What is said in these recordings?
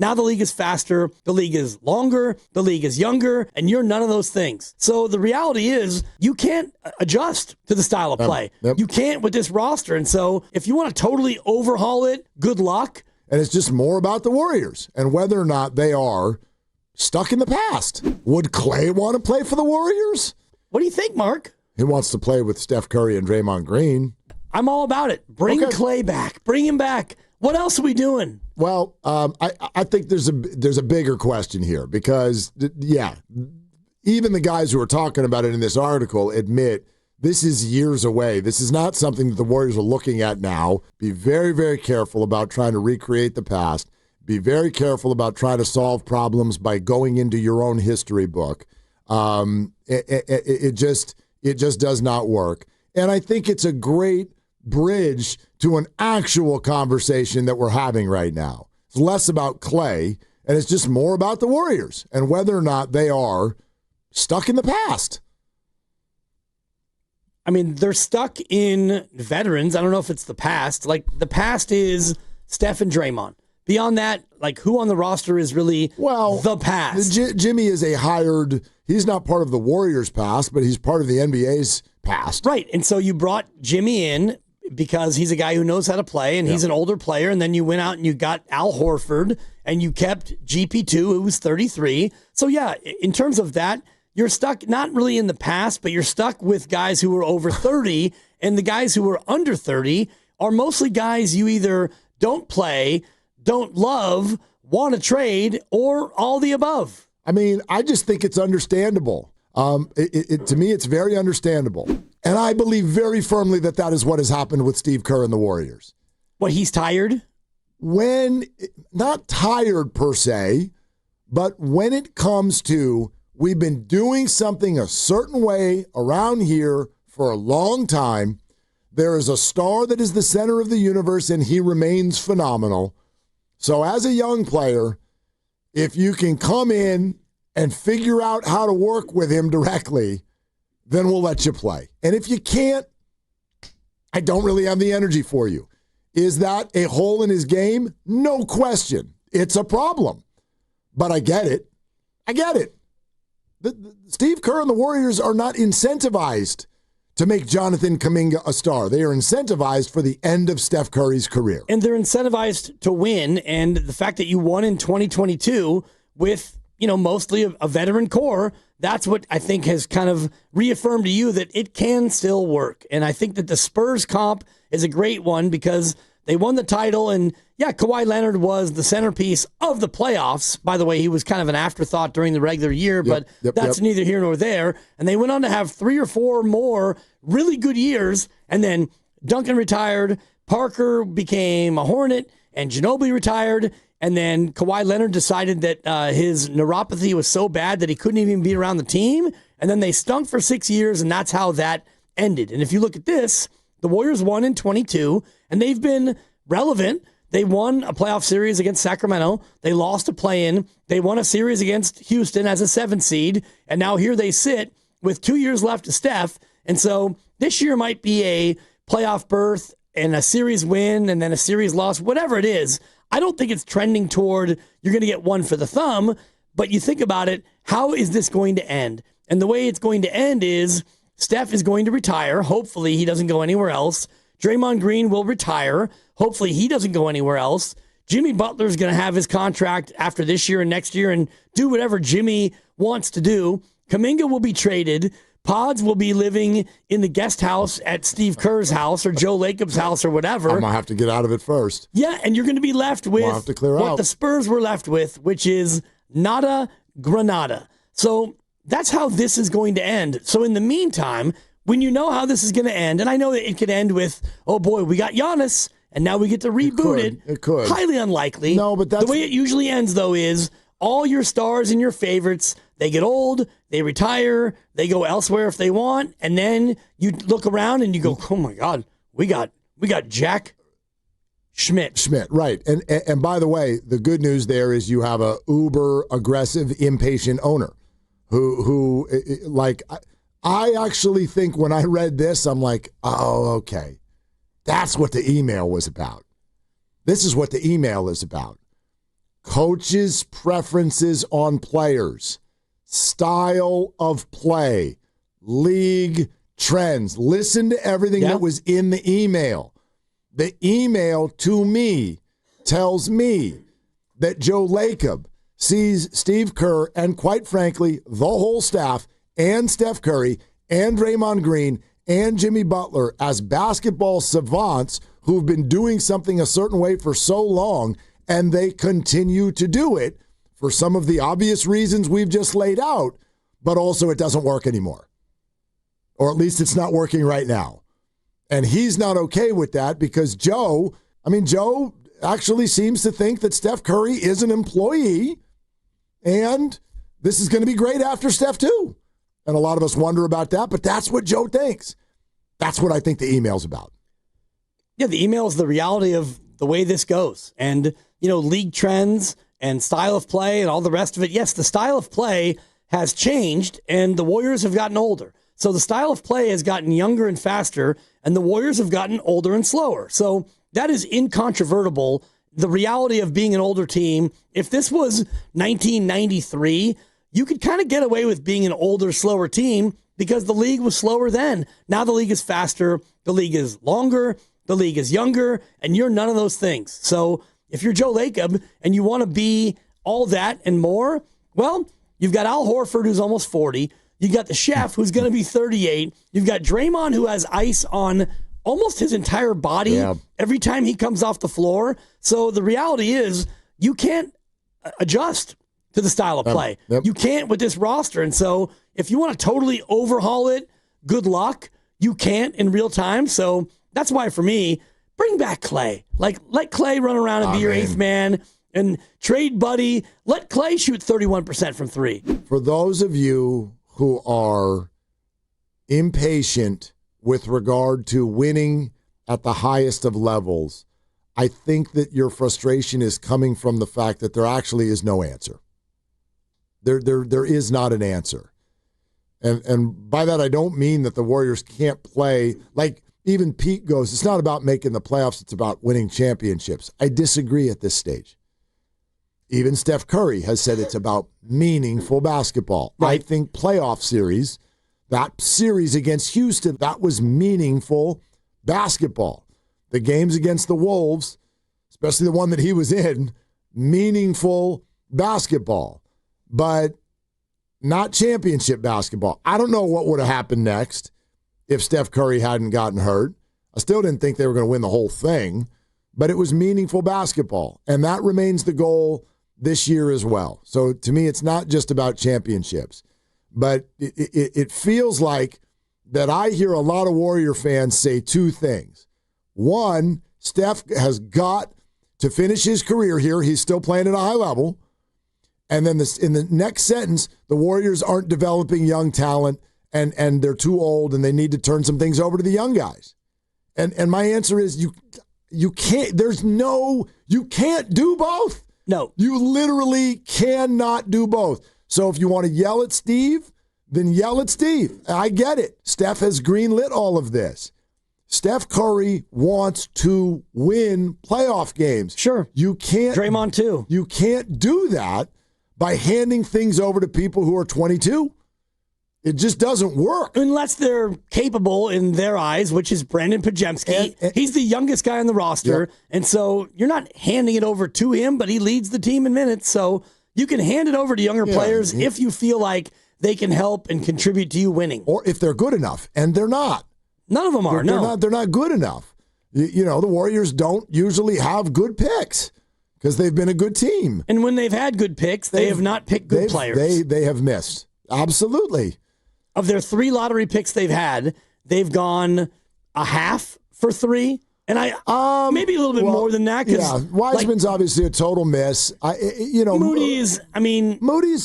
Now the league is faster, the league is longer, the league is younger, and you're none of those things. So the reality is you can't adjust to the style of play. You can't with this roster. And so if you want to totally overhaul it, good luck. And it's just more about the Warriors and whether or not they are stuck in the past. Would Klay want to play for the Warriors? What do you think, Mark? He wants to play with Steph Curry and Draymond Green. I'm all about it. Bring Klay back. Bring him back. What else are we doing? Well, I think there's a bigger question here because, even the guys who are talking about it in this article admit this is years away. This is not something that the Warriors are looking at now. Be very, very careful about trying to recreate the past. Be very careful about trying to solve problems by going into your own history book. It just does not work. And I think it's a great bridge to an actual conversation that we're having right now. It's less about Klay, and it's just more about the Warriors and whether or not they are stuck in the past. I mean, they're stuck in veterans. I don't know if it's the past. Like, the past is Steph and Draymond. Beyond that, like, who on the roster is really the past? Jimmy is he's not part of the Warriors' past, but he's part of the NBA's past. Right, and so you brought Jimmy in because he's a guy who knows how to play, and he's an older player, and then you went out and you got Al Horford, and you kept GP2, who was 33. So, yeah, in terms of that, you're stuck not really in the past, but you're stuck with guys who are over 30, and the guys who are under 30 are mostly guys you either don't play, don't love, want to trade, or all the above. I mean, I just think it's understandable. To me, it's very understandable. And I believe very firmly that is what has happened with Steve Kerr and the Warriors. What, he's tired? Not tired per se, but when it comes to we've been doing something a certain way around here for a long time. There is a star that is the center of the universe, and he remains phenomenal. So as a young player, if you can come in and figure out how to work with him directly, then we'll let you play. And if you can't, I don't really have the energy for you. Is that a hole in his game? No question. It's a problem. But I get it. Steve Kerr and the Warriors are not incentivized to make Jonathan Kuminga a star. They are incentivized for the end of Steph Curry's career. And they're incentivized to win. And the fact that you won in 2022 with, mostly a veteran core, that's what I think has kind of reaffirmed to you that it can still work. And I think that the Spurs comp is a great one because they won the title, and Kawhi Leonard was the centerpiece of the playoffs. By the way, he was kind of an afterthought during the regular year, but that's neither here nor there. And they went on to have 3 or 4 more really good years, and then Duncan retired, Parker became a Hornet, and Ginobili retired, and then Kawhi Leonard decided that his neuropathy was so bad that he couldn't even be around the team, and then they stunk for 6 years, and that's how that ended. And if you look at this, the Warriors won in 22, and they've been relevant. They won a playoff series against Sacramento. They lost a play-in. They won a series against Houston as a 7th seed, and now here they sit with 2 years left to Steph. And so this year might be a playoff berth and a series win and then a series loss, whatever it is. I don't think it's trending toward you're going to get one for the thumb, but you think about it, how is this going to end? And the way it's going to end is Steph is going to retire. Hopefully he doesn't go anywhere else. Draymond Green will retire. Hopefully he doesn't go anywhere else. Jimmy Butler's going to have his contract after this year and next year and do whatever Jimmy wants to do. Kuminga will be traded. Pods will be living in the guest house at Steve Kerr's house or Joe Lacob's house or whatever. I'm going to have to get out of it first. Yeah, and you're going to be left with what the Spurs were left with, which is nada granada. So that's how this is going to end. So in the meantime, when you know how this is going to end, and I know that it could end with, oh boy, we got Giannis, and now we get to reboot it. It could. Highly unlikely. No, but that's the way it usually ends, though, is all your stars and your favorites, they get old, they retire, they go elsewhere if they want, and then you look around and you go, oh my God, we got Jack Schmidt, right. And by the way, the good news there is you have a uber aggressive, impatient owner who like, I actually think when I read this, I'm like, oh, okay. That's what the email was about. This is what the email is about. coaches' preferences on players, style of play, league trends. Listen to everything that was in the email. The email to me tells me that Joe Lacob sees Steve Kerr and, quite frankly, the whole staff and Steph Curry and Draymond Green and Jimmy Butler as basketball savants who've been doing something a certain way for so long, and they continue to do it for some of the obvious reasons we've just laid out, but also it doesn't work anymore. Or at least it's not working right now. And he's not okay with that because Joe actually seems to think that Steph Curry is an employee, and this is going to be great after Steph too. And a lot of us wonder about that, but that's what Joe thinks. That's what I think the email's about. Yeah, the email is the reality of the way this goes. And, league trends and style of play and all the rest of it. Yes, the style of play has changed, and the Warriors have gotten older. So the style of play has gotten younger and faster, and the Warriors have gotten older and slower. So that is incontrovertible. The reality of being an older team, if this was 1993, you could kind of get away with being an older, slower team because the league was slower then. Now the league is faster, the league is longer, the league is younger, and you're none of those things. So if you're Joe Lacob and you want to be all that and more, well, you've got Al Horford, who's almost 40. You've got the chef, who's going to be 38. You've got Draymond, who has ice on almost his entire body every time he comes off the floor. So the reality is you can't adjust to the style of play. You can't with this roster. And so if you want to totally overhaul it, good luck. You can't in real time. So that's why, for me, bring back Klay. Like, let Klay run around and be your eighth man and trade Buddy. Let Klay shoot 31% from three. For those of you who are impatient with regard to winning at the highest of levels, I think that your frustration is coming from the fact that there actually is no answer. There is not an answer. And by that, I don't mean that the Warriors can't play. Like even Pete goes, it's not about making the playoffs, it's about winning championships. I disagree at this stage. Even Steph Curry has said it's about meaningful basketball. Right. I think playoff series, that series against Houston, that was meaningful basketball. The games against the Wolves, especially the one that he was in, meaningful basketball, but not championship basketball. I don't know what would have happened next if Steph Curry hadn't gotten hurt. I still didn't think they were going to win the whole thing, but it was meaningful basketball, and that remains the goal this year as well. So to me, it's not just about championships, but it feels like that I hear a lot of Warrior fans say two things. One, Steph has got to finish his career here. He's still playing at a high level. And then in the next sentence, the Warriors aren't developing young talent and they're too old and they need to turn some things over to the young guys. And my answer is you can't do both. No. You literally cannot do both. So if you want to yell at Steve, then yell at Steve. I get it. Steph has greenlit all of this. Steph Curry wants to win playoff games. Sure. You can't. Draymond too. You can't do that by handing things over to people who are 22. It just doesn't work. Unless they're capable in their eyes, which is Brandon Pajemski. He's the youngest guy on the roster. Yep. And so you're not handing it over to him, but he leads the team in minutes. So you can hand it over to younger players if you feel like they can help and contribute to you winning. Or if they're good enough. And they're not. None of them are, They're not good enough. The Warriors don't usually have good picks because they've been a good team. And when they've had good picks, they have not picked good players. They have missed. Absolutely. Of their 3 lottery picks they've had, they've gone a half for 3. And maybe a little bit more than that. Yeah, Wiseman's obviously a total miss. Moody's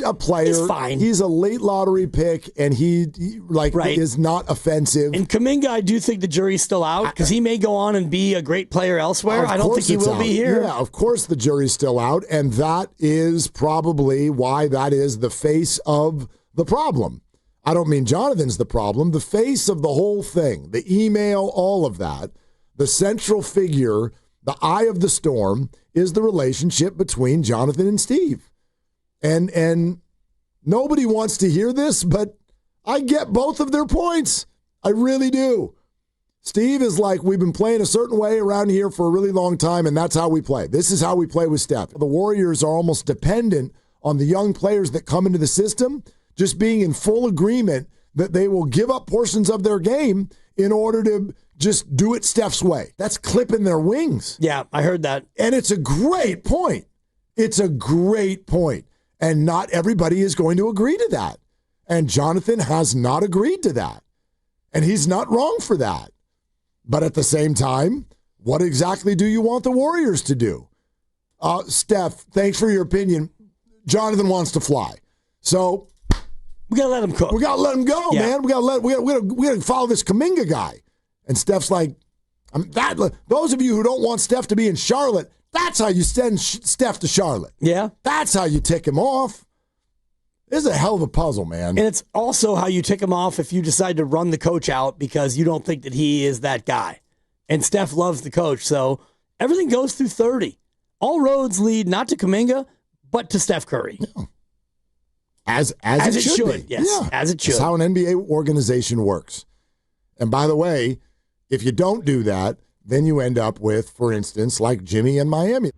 a player. He's fine. He's a late lottery pick, and he is not offensive. And Kuminga, I do think the jury's still out because he may go on and be a great player elsewhere. I don't think he will be here. Yeah, of course the jury's still out, and that is probably why that is the face of the problem. I don't mean Jonathan's the problem. The face of the whole thing, the email, all of that. The central figure the eye of the storm is the relationship between Jonathan and Steve. And nobody wants to hear this, but I get both of their points. I really do. Steve is like, we've been playing a certain way around here for a really long time, and that's how we play. This is how we play with Steph. The Warriors are almost dependent on the young players that come into the system just being in full agreement that they will give up portions of their game in order to just do it Steph's way. That's clipping their wings. Yeah, I heard that. And it's a great point. It's a great point. And not everybody is going to agree to that. And Jonathan has not agreed to that. And he's not wrong for that. But at the same time, what exactly do you want the Warriors to do? Steph, thanks for your opinion. Jonathan wants to fly. So we got to let him cook. We got to let him go, man. We got to follow this Kuminga guy. And Steph's like, those of you who don't want Steph to be in Charlotte, that's how you send Steph to Charlotte. Yeah. That's how you tick him off. This is a hell of a puzzle, man. And it's also how you tick him off if you decide to run the coach out because you don't think that he is that guy. And Steph loves the coach. So everything goes through 30. All roads lead not to Kuminga, but to Steph Curry. Yeah. As it should be. Yes, yeah. As it should. That's how an NBA organization works. And by the way, if you don't do that, then you end up with, for instance, like Jimmy in Miami.